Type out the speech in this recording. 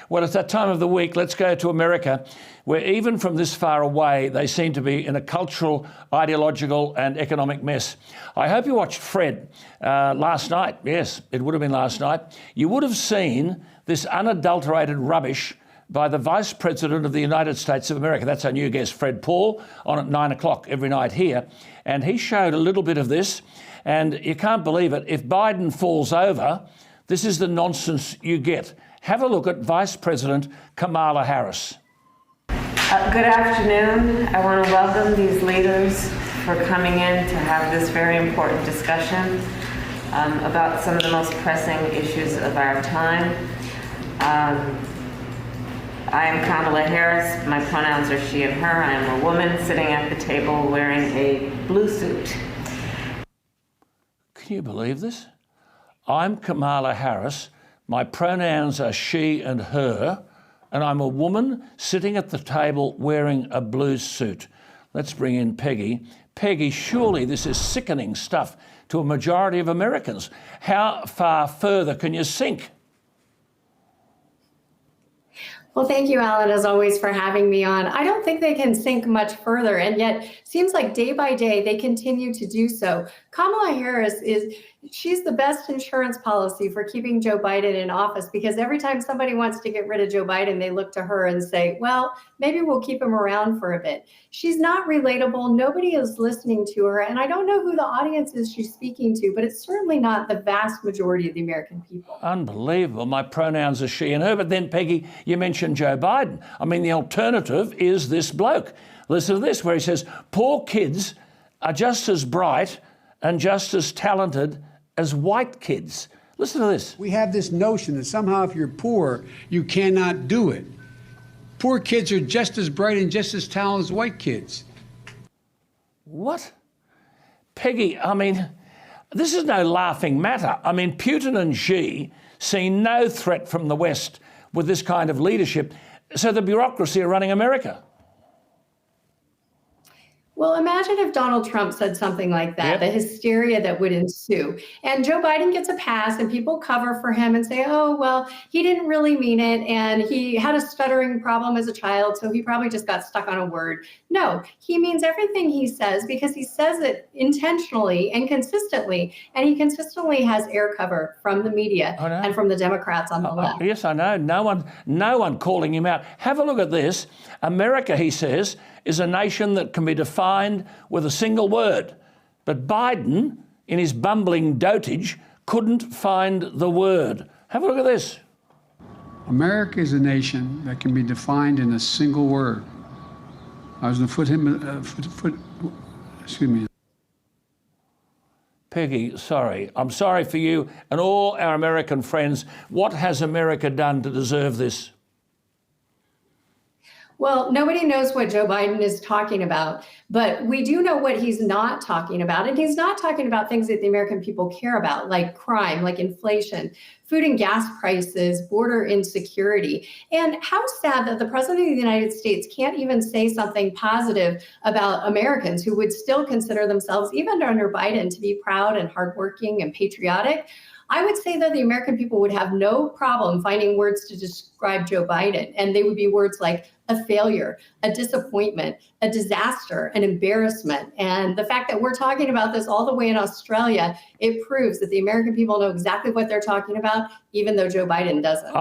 Well, it's that time of the week. Let's go to America, where even from this far away, they seem to be in a cultural, ideological and economic mess. I hope you watched Fred last night. Yes, it would have been last night. You would have seen this unadulterated rubbish by the Vice President of the United States of America. That's our new guest, Fred Paul, on at 9 o'clock every night here. And he showed a little bit of this, and you can't believe it. If Biden falls over, this is the nonsense you get. Have a look at Vice President Kamala Harris. Good afternoon. I want to welcome these leaders for coming in to have this very important discussion about some of the most pressing issues of our time. I am Kamala Harris. My pronouns are she and her. I am a woman sitting at the table wearing a blue suit. Can you believe this? I'm Kamala Harris. My pronouns are she and her, and I'm a woman sitting at the table wearing a blue suit. Let's bring in Peggy. Peggy, surely this is sickening stuff to a majority of Americans. How far further can you sink? Well, thank you, Alan, as always, for having me on. I don't think they can sink much further, and yet seems like day by day they continue to do so. Kamala Harris she's the best insurance policy for keeping Joe Biden in office, because every time somebody wants to get rid of Joe Biden, they look to her and say, well, maybe we'll keep him around for a bit. She's not relatable. Nobody is listening to her, and I don't know who the audience is she's speaking to, but it's certainly not the vast majority of the American people. Unbelievable. My pronouns are she and her. But then, Peggy, you mentioned Joe Biden. I mean, the alternative is this bloke. Listen to this, where he says, poor kids are just as bright and just as talented as white kids. Listen to this. We have this notion that somehow if you're poor, you cannot do it. Poor kids are just as bright and just as talented as white kids. What? Peggy, I mean, this is no laughing matter. I mean, Putin and Xi see no threat from the West with this kind of leadership, so the bureaucracy are running America. Well, imagine if Donald Trump said something like that, the hysteria that would ensue. And Joe Biden gets a pass and people cover for him and say, oh, well, he didn't really mean it. And he had a stuttering problem as a child, so he probably just got stuck on a word. No, he means everything he says because he says it intentionally and consistently. And he consistently has air cover from the media and from the Democrats on the left. Yes, I know. No one calling him out. Have a look at this. America, he says, is a nation that can be defined with a single word. But Biden, in his bumbling dotage, couldn't find the word. Have a look at this. America is a nation that can be defined in a single word. I was going to excuse me. Peggy, sorry. I'm sorry for you and all our American friends. What has America done to deserve this? Well, nobody knows what Joe Biden is talking about, but we do know what he's not talking about. And he's not talking about things that the American people care about, like crime, like inflation, food and gas prices, border insecurity. And how sad that the president of the United States can't even say something positive about Americans who would still consider themselves, even under Biden, to be proud and hardworking and patriotic. I would say that the American people would have no problem finding words to describe Joe Biden, and they would be words like a failure, a disappointment, a disaster, an embarrassment. And the fact that we're talking about this all the way in Australia, it proves that the American people know exactly what they're talking about, even though Joe Biden doesn't.